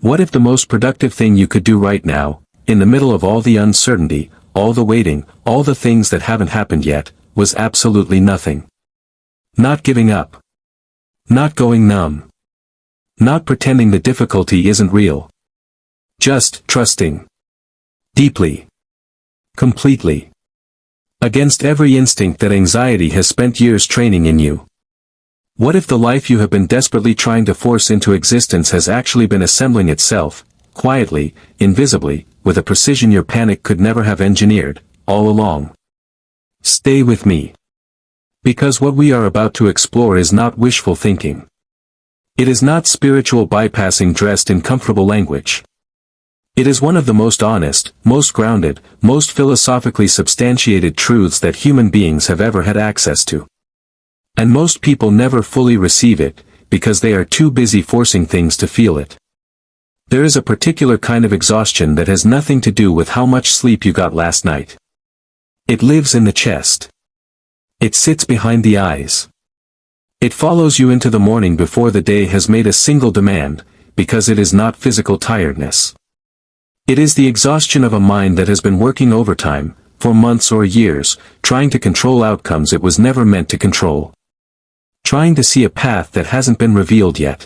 What if the most productive thing you could do right now, in the middle of all the uncertainty, all the waiting, all the things that haven't happened yet, was absolutely nothing? Not giving up. Not going numb. Not pretending the difficulty isn't real. Just trusting. Deeply. Completely. Against every instinct that anxiety has spent years training in you. What if the life you have been desperately trying to force into existence has actually been assembling itself, quietly, invisibly, with a precision your panic could never have engineered, all along? Stay with me. Because what we are about to explore is not wishful thinking. It is not spiritual bypassing dressed in comfortable language. It is one of the most honest, most grounded, most philosophically substantiated truths that human beings have ever had access to. And most people never fully receive it, because they are too busy forcing things to feel it. There is a particular kind of exhaustion that has nothing to do with how much sleep you got last night. It lives in the chest. It sits behind the eyes. It follows you into the morning before the day has made a single demand, because it is not physical tiredness. It is the exhaustion of a mind that has been working overtime, for months or years, trying to control outcomes it was never meant to control. Trying to see a path that hasn't been revealed yet.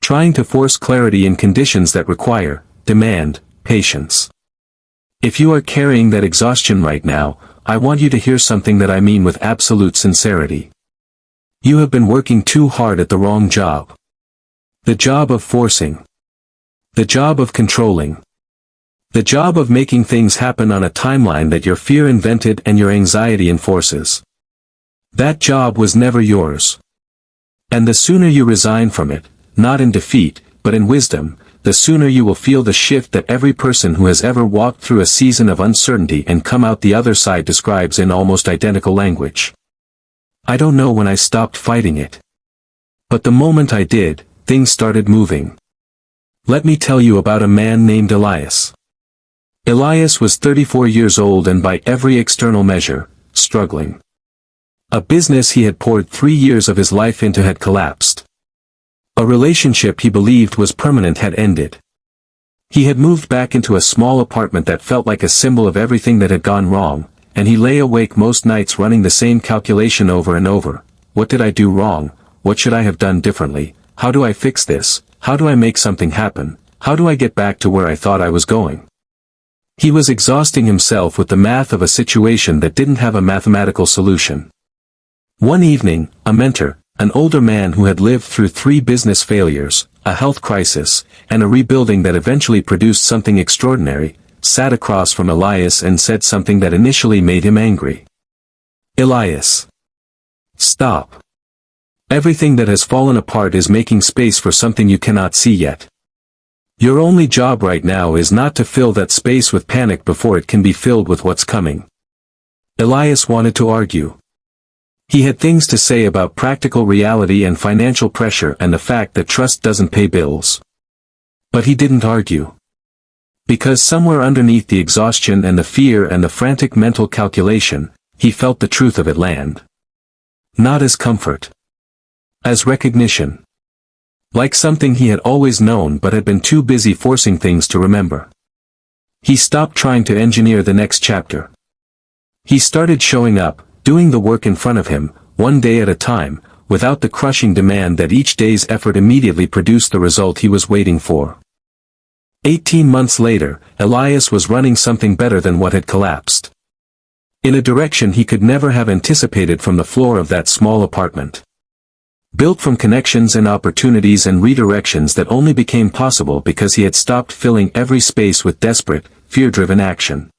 Trying to force clarity in conditions that require, demand, patience. If you are carrying that exhaustion right now, I want you to hear something that I mean with absolute sincerity. You have been working too hard at the wrong job. The job of forcing. The job of controlling. The job of making things happen on a timeline that your fear invented and your anxiety enforces. That job was never yours. And the sooner you resign from it, not in defeat, but in wisdom, the sooner you will feel the shift that every person who has ever walked through a season of uncertainty and come out the other side describes in almost identical language. I don't know when I stopped fighting it. But the moment I did, things started moving. Let me tell you about a man named Elias. Elias was 34 years old and by every external measure, struggling. A business he had poured 3 years of his life into had collapsed. A relationship he believed was permanent had ended. He had moved back into a small apartment that felt like a symbol of everything that had gone wrong, and he lay awake most nights running the same calculation over and over. What did I do wrong? What should I have done differently? How do I fix this? How do I make something happen? How do I get back to where I thought I was going? He was exhausting himself with the math of a situation that didn't have a mathematical solution. One evening, a mentor, an older man who had lived through 3 business failures, a health crisis, and a rebuilding that eventually produced something extraordinary, sat across from Elias and said something that initially made him angry. Elias. Stop. Everything that has fallen apart is making space for something you cannot see yet. Your only job right now is not to fill that space with panic before it can be filled with what's coming. Elias wanted to argue. He had things to say about practical reality and financial pressure and the fact that trust doesn't pay bills. But he didn't argue. Because somewhere underneath the exhaustion and the fear and the frantic mental calculation, he felt the truth of it land. Not as comfort. As recognition. Like something he had always known but had been too busy forcing things to remember. He stopped trying to engineer the next chapter. He started showing up, doing the work in front of him, one day at a time, without the crushing demand that each day's effort immediately produced the result he was waiting for. 18 months later, Elias was running something better than what had collapsed. In a direction he could never have anticipated from the floor of that small apartment. Built from connections and opportunities and redirections that only became possible because he had stopped filling every space with desperate, fear-driven action.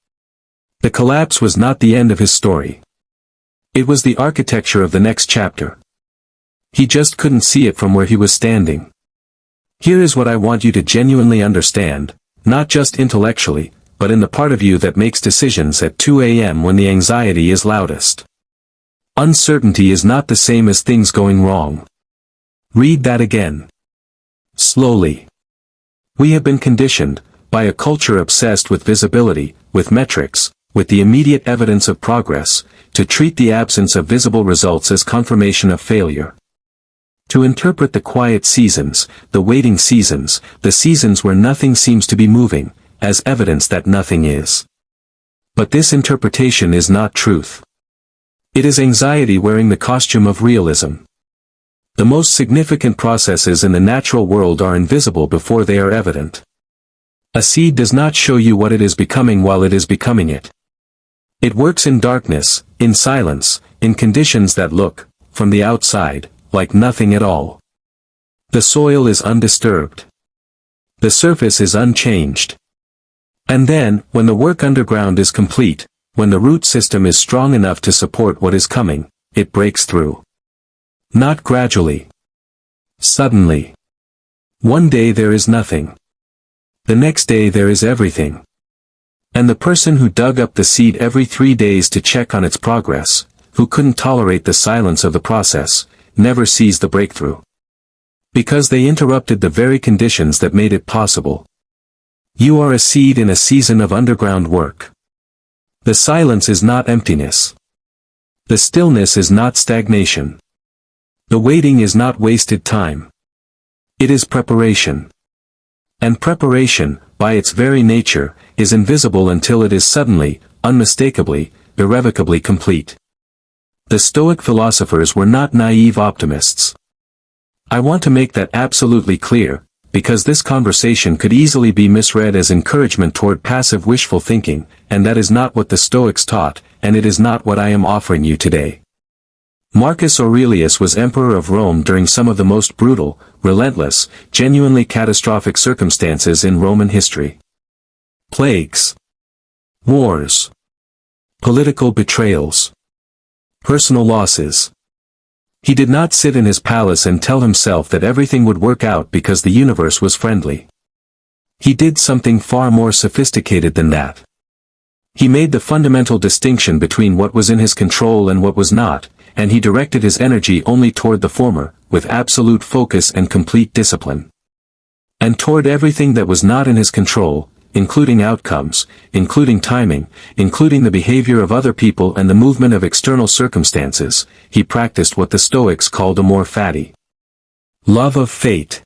The collapse was not the end of his story. It was the architecture of the next chapter. He just couldn't see it from where he was standing. Here is what I want you to genuinely understand, not just intellectually, but in the part of you that makes decisions at 2 a.m. when the anxiety is loudest. Uncertainty is not the same as things going wrong. Read that again. Slowly. We have been conditioned, by a culture obsessed with visibility, with metrics, with the immediate evidence of progress, to treat the absence of visible results as confirmation of failure. To interpret the quiet seasons, the waiting seasons, the seasons where nothing seems to be moving, as evidence that nothing is. But this interpretation is not truth. It is anxiety wearing the costume of realism. The most significant processes in the natural world are invisible before they are evident. A seed does not show you what it is becoming while it is becoming it. It works in darkness, in silence, in conditions that look, from the outside, like nothing at all. The soil is undisturbed. The surface is unchanged. And then, when the work underground is complete, when the root system is strong enough to support what is coming, it breaks through. Not gradually. Suddenly. One day there is nothing. The next day there is everything. And the person who dug up the seed every 3 days to check on its progress, who couldn't tolerate the silence of the process, never sees the breakthrough. Because they interrupted the very conditions that made it possible. You are a seed in a season of underground work. The silence is not emptiness. The stillness is not stagnation. The waiting is not wasted time. It is preparation. And preparation, by its very nature, is invisible until it is suddenly, unmistakably, irrevocably complete. The Stoic philosophers were not naive optimists. I want to make that absolutely clear, because this conversation could easily be misread as encouragement toward passive wishful thinking, and that is not what the Stoics taught, and it is not what I am offering you today. Marcus Aurelius was emperor of Rome during some of the most brutal, relentless, genuinely catastrophic circumstances in Roman history. Plagues. Wars. Political betrayals. Personal losses. He did not sit in his palace and tell himself that everything would work out because the universe was friendly. He did something far more sophisticated than that. He made the fundamental distinction between what was in his control and what was not, and he directed his energy only toward the former, with absolute focus and complete discipline. And toward everything that was not in his control, including outcomes, including timing, including the behavior of other people and the movement of external circumstances, he practiced what the Stoics called a more fatty love of fate.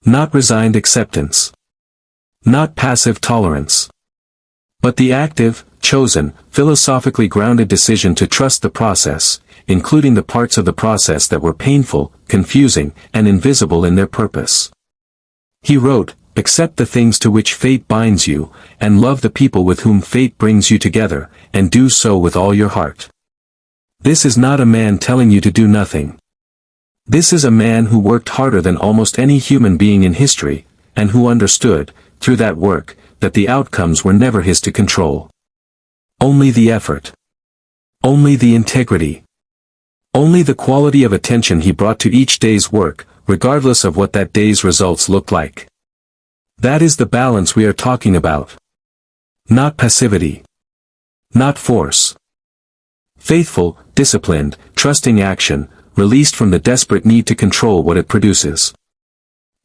Not resigned acceptance. Not passive tolerance. But the active, chosen, philosophically grounded decision to trust the process, including the parts of the process that were painful, confusing, and invisible in their purpose. He wrote, "Accept the things to which fate binds you, and love the people with whom fate brings you together, and do so with all your heart." This is not a man telling you to do nothing. This is a man who worked harder than almost any human being in history, and who understood, through that work, that the outcomes were never his to control. Only the effort. Only the integrity. Only the quality of attention he brought to each day's work, regardless of what that day's results looked like. That is the balance we are talking about. Not passivity. Not force. Faithful, disciplined, trusting action, released from the desperate need to control what it produces.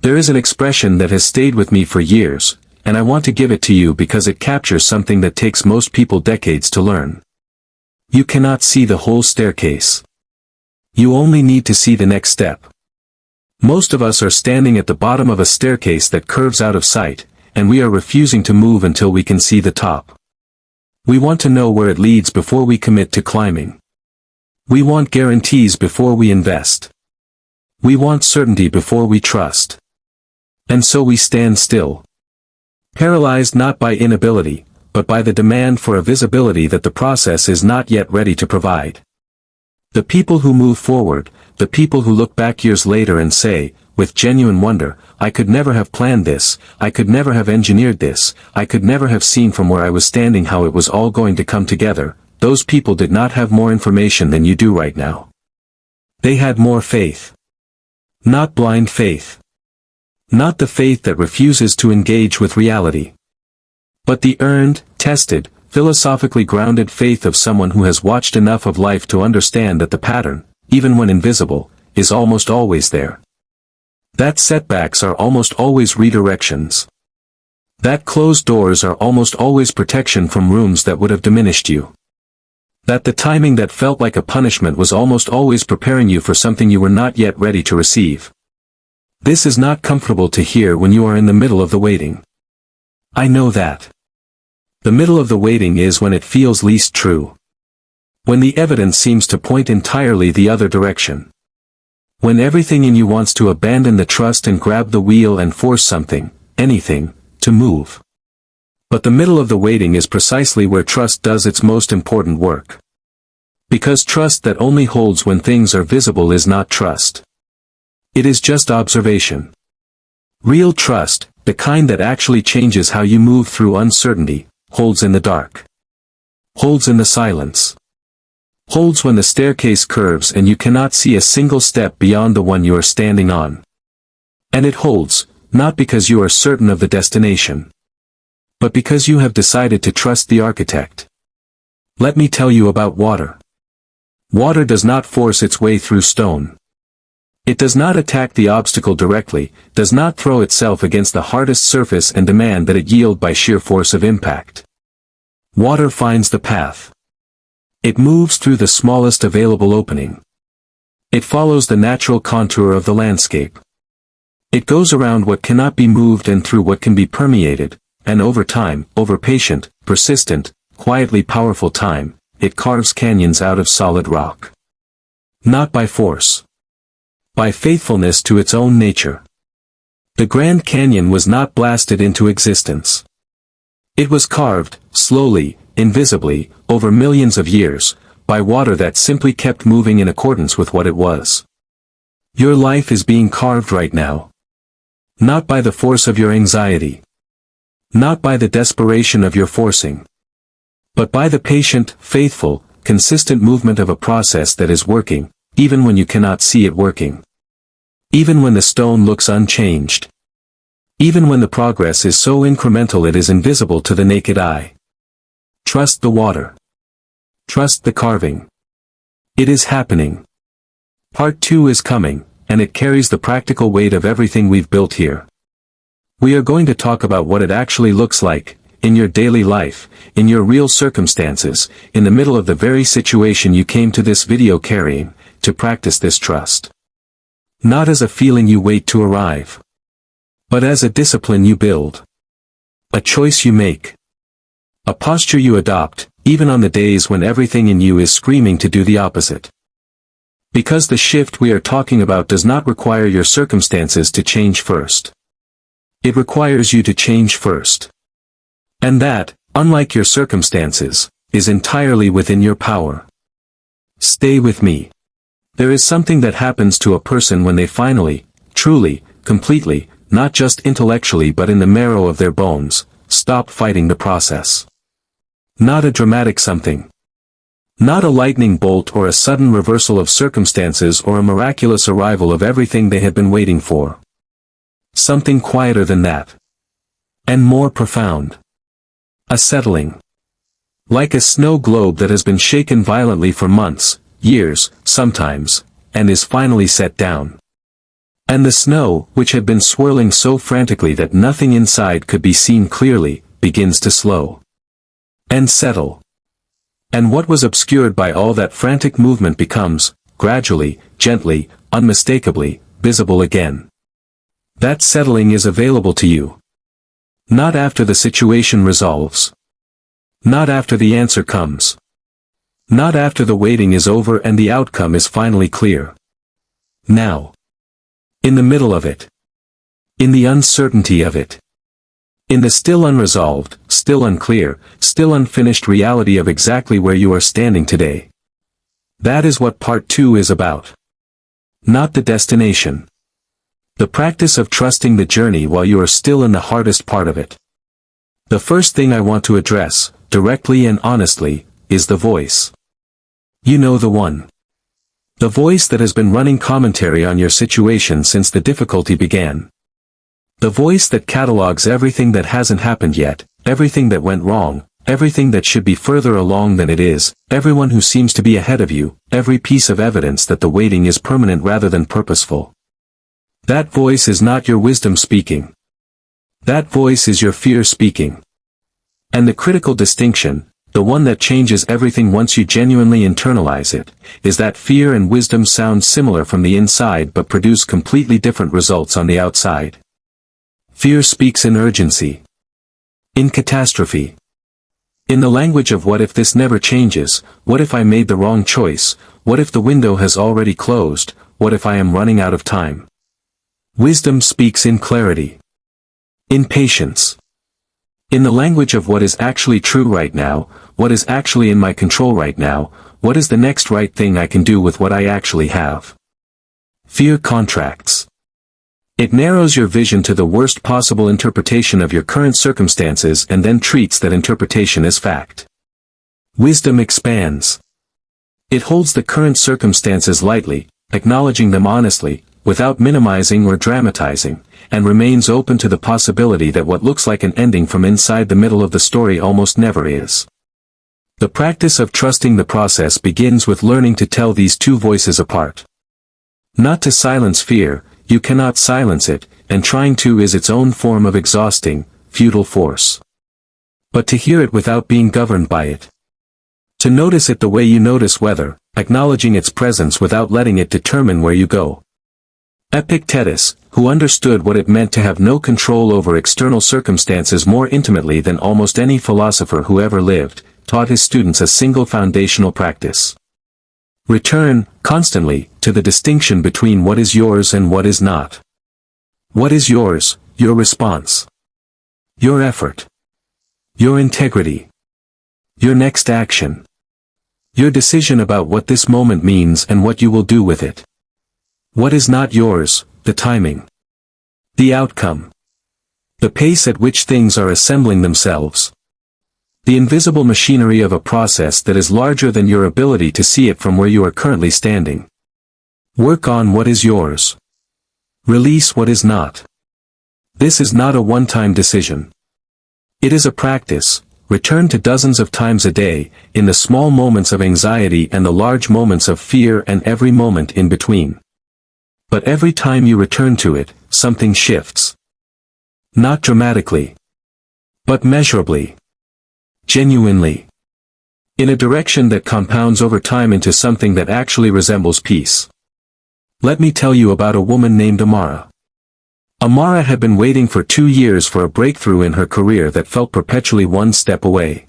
There is an expression that has stayed with me for years, and I want to give it to you because it captures something that takes most people decades to learn. You cannot see the whole staircase. You only need to see the next step. Most of us are standing at the bottom of a staircase that curves out of sight, and we are refusing to move until we can see the top. We want to know where it leads before we commit to climbing. We want guarantees before we invest. We want certainty before we trust. And so we stand still. Paralyzed not by inability, but by the demand for a visibility that the process is not yet ready to provide. The people who move forward, the people who look back years later and say, with genuine wonder, I could never have planned this, I could never have engineered this, I could never have seen from where I was standing how it was all going to come together, those people did not have more information than you do right now. They had more faith. Not blind faith. Not the faith that refuses to engage with reality. But the earned, tested, philosophically grounded faith of someone who has watched enough of life to understand that the pattern, even when invisible, is almost always there. That setbacks are almost always redirections. That closed doors are almost always protection from rooms that would have diminished you. That the timing that felt like a punishment was almost always preparing you for something you were not yet ready to receive. This is not comfortable to hear when you are in the middle of the waiting. I know that. The middle of the waiting is when it feels least true. When the evidence seems to point entirely the other direction. When everything in you wants to abandon the trust and grab the wheel and force something, anything, to move. But the middle of the waiting is precisely where trust does its most important work. Because trust that only holds when things are visible is not trust. It is just observation. Real trust, the kind that actually changes how you move through uncertainty, holds in the dark. Holds in the silence. Holds when the staircase curves and you cannot see a single step beyond the one you are standing on. And it holds, not because you are certain of the destination, but because you have decided to trust the architect. Let me tell you about water. Water does not force its way through stone. It does not attack the obstacle directly, does not throw itself against the hardest surface and demand that it yield by sheer force of impact. Water finds the path. It moves through the smallest available opening. It follows the natural contour of the landscape. It goes around what cannot be moved and through what can be permeated, and over time, over patient, persistent, quietly powerful time, it carves canyons out of solid rock. Not by force. By faithfulness to its own nature. The Grand Canyon was not blasted into existence. It was carved, slowly, invisibly, over millions of years, by water that simply kept moving in accordance with what it was. Your life is being carved right now. Not by the force of your anxiety. Not by the desperation of your forcing. But by the patient, faithful, consistent movement of a process that is working, even when you cannot see it working. Even when the stone looks unchanged. Even when the progress is so incremental it is invisible to the naked eye. Trust the water. Trust the carving. It is happening. Part 2 is coming, and it carries the practical weight of everything we've built here. We are going to talk about what it actually looks like, in your daily life, in your real circumstances, in the middle of the very situation you came to this video carrying, to practice this trust. Not as a feeling you wait to arrive, but as a discipline you build. A choice you make. A posture you adopt, even on the days when everything in you is screaming to do the opposite. Because the shift we are talking about does not require your circumstances to change first. It requires you to change first. And that, unlike your circumstances, is entirely within your power. Stay with me. There is something that happens to a person when they finally, truly, completely, not just intellectually but in the marrow of their bones, stop fighting the process. Not a dramatic something. Not a lightning bolt or a sudden reversal of circumstances or a miraculous arrival of everything they had been waiting for. Something quieter than that. And more profound. A settling. Like a snow globe that has been shaken violently for months, years, sometimes, and is finally set down. And the snow, which had been swirling so frantically that nothing inside could be seen clearly, begins to slow. And settle. And what was obscured by all that frantic movement becomes, gradually, gently, unmistakably, visible again. That settling is available to you. Not after the situation resolves. Not after the answer comes. Not after the waiting is over and the outcome is finally clear. Now. In the middle of it. In the uncertainty of it. In the still unresolved, still unclear, still unfinished reality of exactly where you are standing today. That is what part 2 is about. Not the destination. The practice of trusting the journey while you are still in the hardest part of it. The first thing I want to address, directly and honestly, is the voice. You know the one. The voice that has been running commentary on your situation since the difficulty began. The voice that catalogs everything that hasn't happened yet, everything that went wrong, everything that should be further along than it is, everyone who seems to be ahead of you, every piece of evidence that the waiting is permanent rather than purposeful. That voice is not your wisdom speaking. That voice is your fear speaking. And the critical distinction, the one that changes everything once you genuinely internalize it, is that fear and wisdom sound similar from the inside but produce completely different results on the outside. Fear speaks in urgency, in catastrophe, in the language of what if this never changes, what if I made the wrong choice, what if the window has already closed, what if I am running out of time. Wisdom speaks in clarity, in patience, in the language of what is actually true right now, what is actually in my control right now, what is the next right thing I can do with what I actually have. Fear contracts. It narrows your vision to the worst possible interpretation of your current circumstances and then treats that interpretation as fact. Wisdom expands. It holds the current circumstances lightly, acknowledging them honestly, without minimizing or dramatizing, and remains open to the possibility that what looks like an ending from inside the middle of the story almost never is. The practice of trusting the process begins with learning to tell these two voices apart. Not to silence fear, you cannot silence it, and trying to is its own form of exhausting, futile force. But to hear it without being governed by it. To notice it the way you notice weather, acknowledging its presence without letting it determine where you go. Epictetus, who understood what it meant to have no control over external circumstances more intimately than almost any philosopher who ever lived, taught his students a single foundational practice. Return, constantly, to the distinction between what is yours and what is not. What is yours, your response, your effort, your integrity, your next action, your decision about what this moment means and what you will do with it. What is not yours, the timing, the outcome, the pace at which things are assembling themselves. The invisible machinery of a process that is larger than your ability to see it from where you are currently standing. Work on what is yours. Release what is not. This is not a one-time decision. It is a practice, returned to dozens of times a day, in the small moments of anxiety and the large moments of fear and every moment in between. But every time you return to it, something shifts. Not dramatically, but measurably. Genuinely. In a direction that compounds over time into something that actually resembles peace. Let me tell you about a woman named Amara. Amara had been waiting for 2 years for a breakthrough in her career that felt perpetually one step away.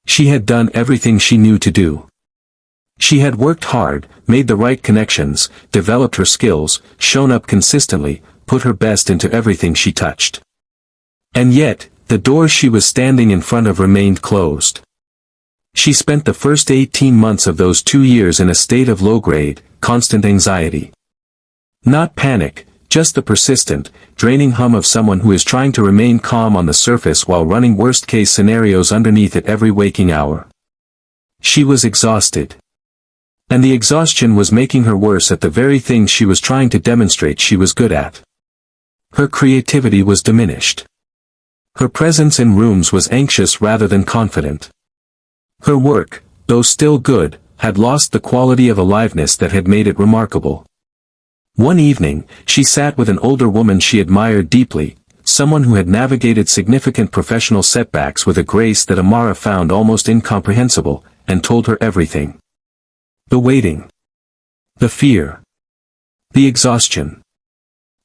She had done everything she knew to do. She had worked hard, made the right connections, developed her skills, shown up consistently, put her best into everything she touched. And yet, the door she was standing in front of remained closed. She spent the first 18 months of those 2 years in a state of low-grade, constant anxiety. Not panic, just the persistent, draining hum of someone who is trying to remain calm on the surface while running worst-case scenarios underneath at every waking hour. She was exhausted. And the exhaustion was making her worse at the very thing she was trying to demonstrate she was good at. Her creativity was diminished. Her presence in rooms was anxious rather than confident. Her work, though still good, had lost the quality of aliveness that had made it remarkable. One evening, she sat with an older woman she admired deeply, someone who had navigated significant professional setbacks with a grace that Amara found almost incomprehensible, and told her everything. The waiting. The fear. The exhaustion.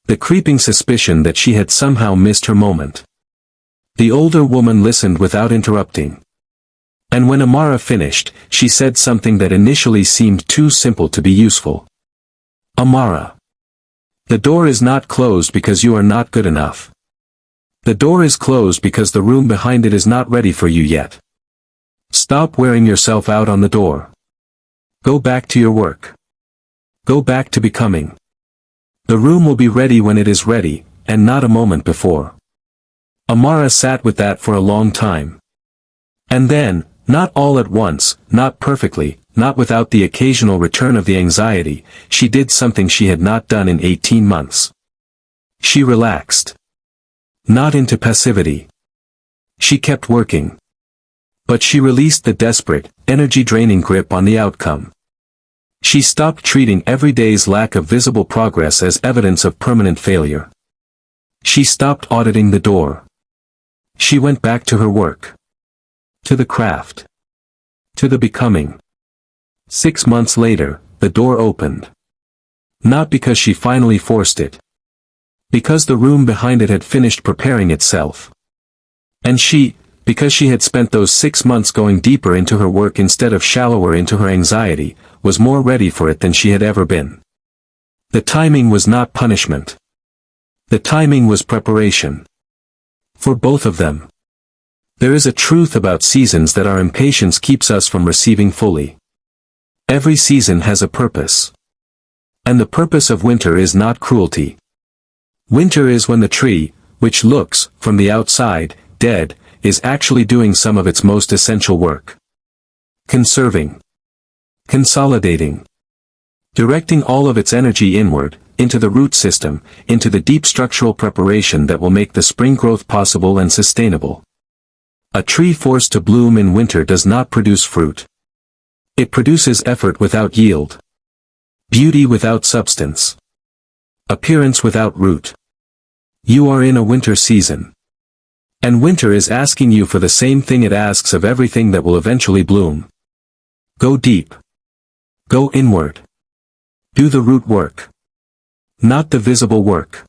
The creeping suspicion that she had somehow missed her moment. The older woman listened without interrupting. And when Amara finished, she said something that initially seemed too simple to be useful. Amara. The door is not closed because you are not good enough. The door is closed because the room behind it is not ready for you yet. Stop wearing yourself out on the door. Go back to your work. Go back to becoming. The room will be ready when it is ready, and not a moment before. Amara sat with that for a long time. And then, not all at once, not perfectly, not without the occasional return of the anxiety, she did something she had not done in 18 months. She relaxed. Not into passivity. She kept working. But she released the desperate, energy-draining grip on the outcome. She stopped treating every day's lack of visible progress as evidence of permanent failure. She stopped auditing the door. She went back to her work. To the craft. To the becoming. 6 months later, the door opened. Not because she finally forced it. Because the room behind it had finished preparing itself. And she, because she had spent those 6 months going deeper into her work instead of shallower into her anxiety, was more ready for it than she had ever been. The timing was not punishment. The timing was preparation. For both of them. There is a truth about seasons that our impatience keeps us from receiving fully. Every season has a purpose. And the purpose of winter is not cruelty. Winter is when the tree, which looks, from the outside, dead, is actually doing some of its most essential work. Conserving. Consolidating. Directing all of its energy inward, into the root system, into the deep structural preparation that will make the spring growth possible and sustainable. A tree forced to bloom in winter does not produce fruit. It produces effort without yield. Beauty without substance. Appearance without root. You are in a winter season. And winter is asking you for the same thing it asks of everything that will eventually bloom. Go deep. Go inward. Do the root work. Not the visible work.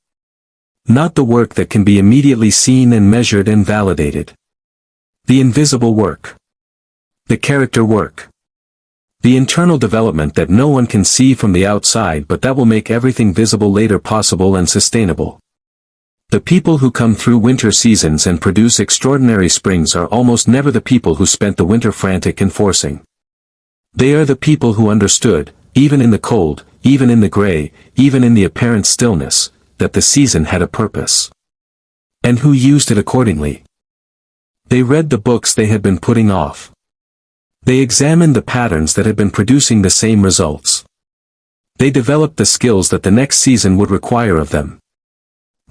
Not the work that can be immediately seen and measured and validated. The invisible work. The character work. The internal development that no one can see from the outside but that will make everything visible later possible and sustainable. The people who come through winter seasons and produce extraordinary springs are almost never the people who spent the winter frantic and forcing. They are the people who understood, even in the cold, even in the gray, even in the apparent stillness, that the season had a purpose. And who used it accordingly. They read the books they had been putting off. They examined the patterns that had been producing the same results. They developed the skills that the next season would require of them.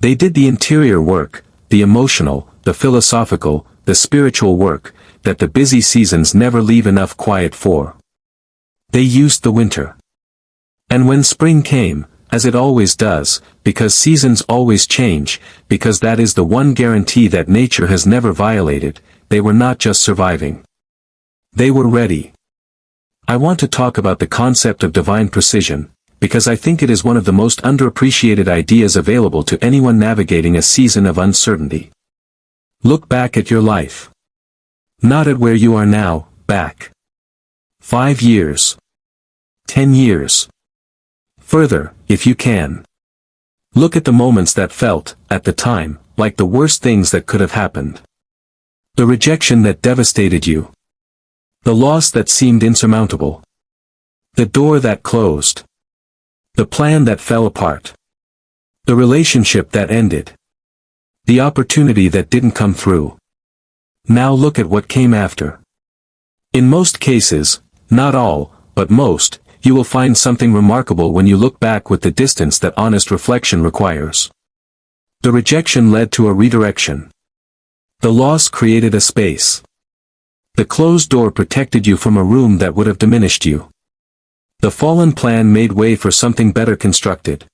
They did the interior work, the emotional, the philosophical, the spiritual work, that the busy seasons never leave enough quiet for. They used the winter. And when spring came, as it always does, because seasons always change, because that is the one guarantee that nature has never violated, they were not just surviving. They were ready. I want to talk about the concept of divine precision, because I think it is one of the most underappreciated ideas available to anyone navigating a season of uncertainty. Look back at your life. Not at where you are now, back. 5 years. 10 years. Further, if you can. Look at the moments that felt, at the time, like the worst things that could have happened. The rejection that devastated you. The loss that seemed insurmountable. The door that closed. The plan that fell apart. The relationship that ended. The opportunity that didn't come through. Now look at what came after. In most cases, not all, but most, you will find something remarkable when you look back with the distance that honest reflection requires. The rejection led to a redirection. The loss created a space. The closed door protected you from a room that would have diminished you. The fallen plan made way for something better constructed.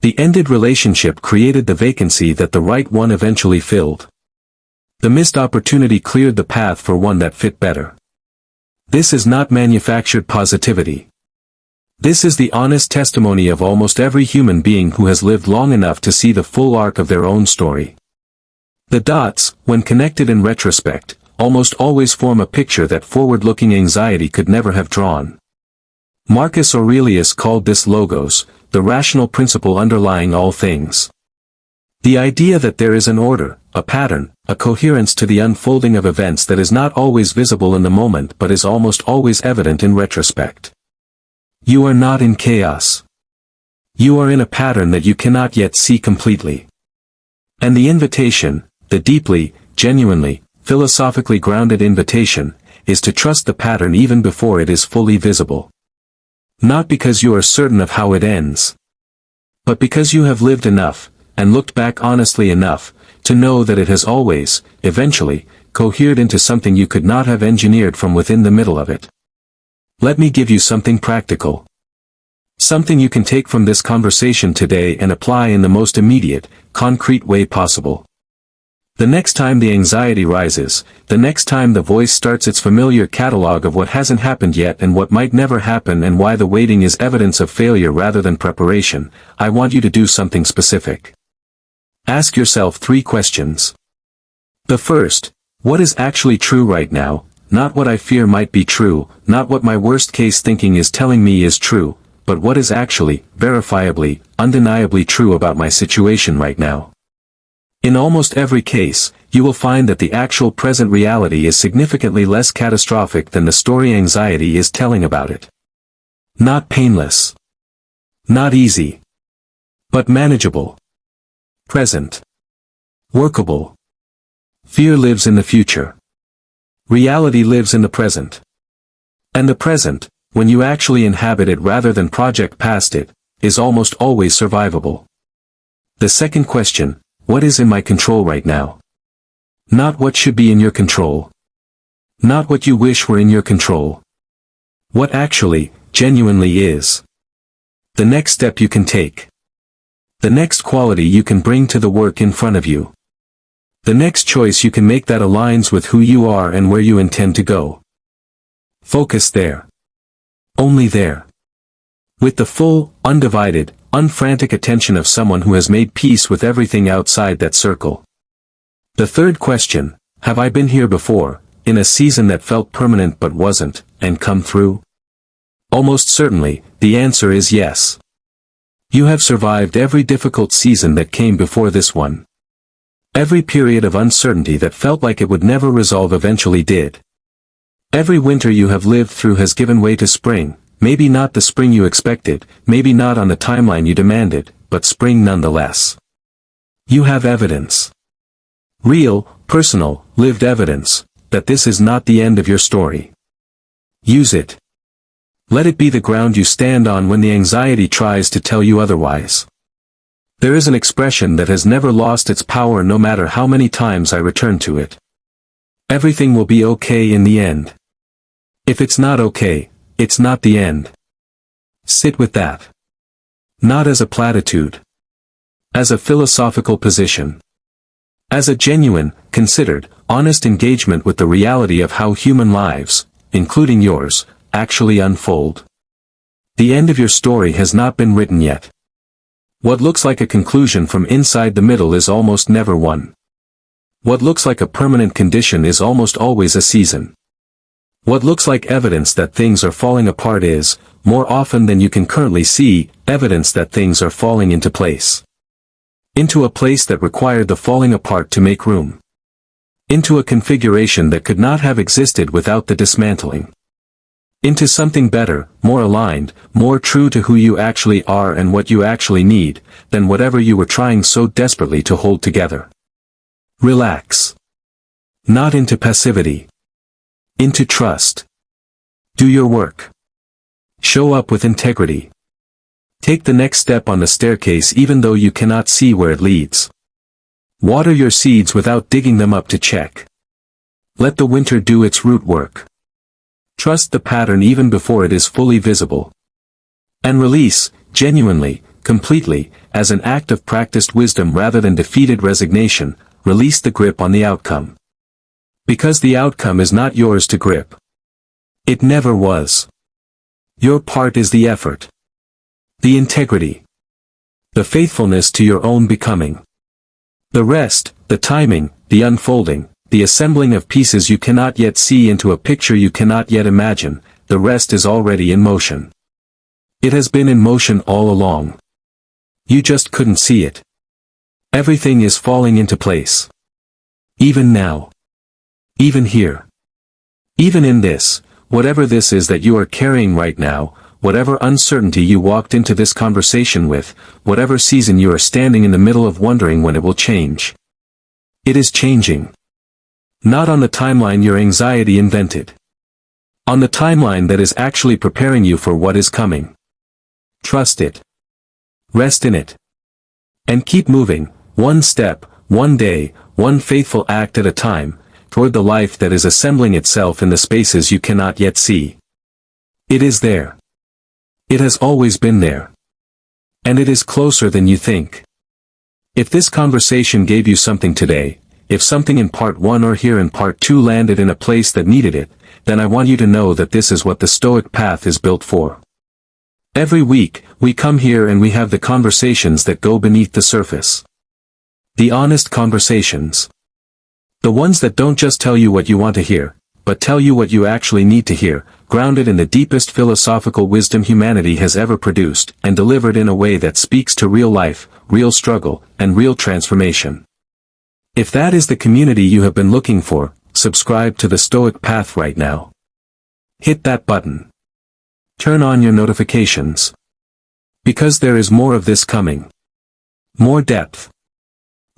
The ended relationship created the vacancy that the right one eventually filled. The missed opportunity cleared the path for one that fit better. This is not manufactured positivity. This is the honest testimony of almost every human being who has lived long enough to see the full arc of their own story. The dots, when connected in retrospect, almost always form a picture that forward-looking anxiety could never have drawn. Marcus Aurelius called this logos, the rational principle underlying all things. The idea that there is an order, a pattern, a coherence to the unfolding of events that is not always visible in the moment but is almost always evident in retrospect. You are not in chaos. You are in a pattern that you cannot yet see completely. And the invitation, the deeply, genuinely, philosophically grounded invitation, is to trust the pattern even before it is fully visible. Not because you are certain of how it ends, but because you have lived enough, and looked back honestly enough, to know that it has always, eventually, cohered into something you could not have engineered from within the middle of it. Let me give you something practical. Something you can take from this conversation today and apply in the most immediate, concrete way possible. The next time the anxiety rises, the next time the voice starts its familiar catalog of what hasn't happened yet and what might never happen and why the waiting is evidence of failure rather than preparation, I want you to do something specific. Ask yourself 3 questions. The first, what is actually true right now? Not what I fear might be true, not what my worst-case thinking is telling me is true, but what is actually, verifiably, undeniably true about my situation right now. In almost every case, you will find that the actual present reality is significantly less catastrophic than the story anxiety is telling about it. Not painless. Not easy. But manageable. Present. Workable. Fear lives in the future. Reality lives in the present. And the present, when you actually inhabit it rather than project past it, is almost always survivable. The second question, what is in my control right now? Not what should be in your control. Not what you wish were in your control. What actually, genuinely is. The next step you can take. The next quality you can bring to the work in front of you. The next choice you can make that aligns with who you are and where you intend to go. Focus there. Only there. With the full, undivided, unfrantic attention of someone who has made peace with everything outside that circle. The third question, have I been here before, in a season that felt permanent but wasn't, and come through? Almost certainly, the answer is yes. You have survived every difficult season that came before this one. Every period of uncertainty that felt like it would never resolve eventually did. Every winter you have lived through has given way to spring, maybe not the spring you expected, maybe not on the timeline you demanded, but spring nonetheless. You have evidence. Real, personal, lived evidence, that this is not the end of your story. Use it. Let it be the ground you stand on when the anxiety tries to tell you otherwise. There is an expression that has never lost its power no matter how many times I return to it. Everything will be okay in the end. If it's not okay, it's not the end. Sit with that. Not as a platitude. As a philosophical position. As a genuine, considered, honest engagement with the reality of how human lives, including yours, actually unfold. The end of your story has not been written yet. What looks like a conclusion from inside the middle is almost never one. What looks like a permanent condition is almost always a season. What looks like evidence that things are falling apart is, more often than you can currently see, evidence that things are falling into place. Into a place that required the falling apart to make room. Into a configuration that could not have existed without the dismantling. Into something better, more aligned, more true to who you actually are and what you actually need, than whatever you were trying so desperately to hold together. Relax. Not into passivity. Into trust. Do your work. Show up with integrity. Take the next step on the staircase even though you cannot see where it leads. Water your seeds without digging them up to check. Let the winter do its root work. Trust the pattern even before it is fully visible. And release, genuinely, completely, as an act of practiced wisdom rather than defeated resignation, release the grip on the outcome. Because the outcome is not yours to grip. It never was. Your part is the effort. The integrity. The faithfulness to your own becoming. The rest, the timing, the unfolding, the assembling of pieces you cannot yet see into a picture you cannot yet imagine, the rest is already in motion. It has been in motion all along. You just couldn't see it. Everything is falling into place. Even now. Even here. Even in this, whatever this is that you are carrying right now, whatever uncertainty you walked into this conversation with, whatever season you are standing in the middle of wondering when it will change. It is changing. Not on the timeline your anxiety invented. On the timeline that is actually preparing you for what is coming. Trust it. Rest in it. And keep moving, one step, one day, one faithful act at a time, toward the life that is assembling itself in the spaces you cannot yet see. It is there. It has always been there. And it is closer than you think. If this conversation gave you something today, if something in part 1 or here in part 2 landed in a place that needed it, then I want you to know that this is what the Stoic path is built for. Every week, we come here and we have the conversations that go beneath the surface. The honest conversations. The ones that don't just tell you what you want to hear, but tell you what you actually need to hear, grounded in the deepest philosophical wisdom humanity has ever produced, and delivered in a way that speaks to real life, real struggle, and real transformation. If that is the community you have been looking for, subscribe to the Stoic Path right now. Hit that button. Turn on your notifications. Because there is more of this coming. More depth.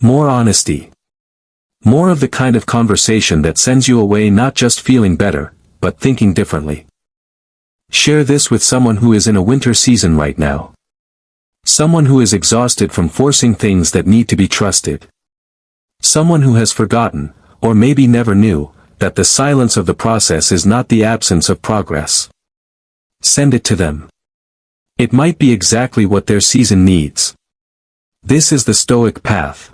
More honesty. More of the kind of conversation that sends you away not just feeling better, but thinking differently. Share this with someone who is in a winter season right now. Someone who is exhausted from forcing things that need to be trusted. Someone who has forgotten, or maybe never knew, that the silence of the process is not the absence of progress. Send it to them. It might be exactly what their season needs. This is the Stoic path.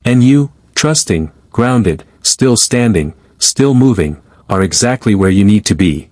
And you, trusting, grounded, still standing, still moving, are exactly where you need to be.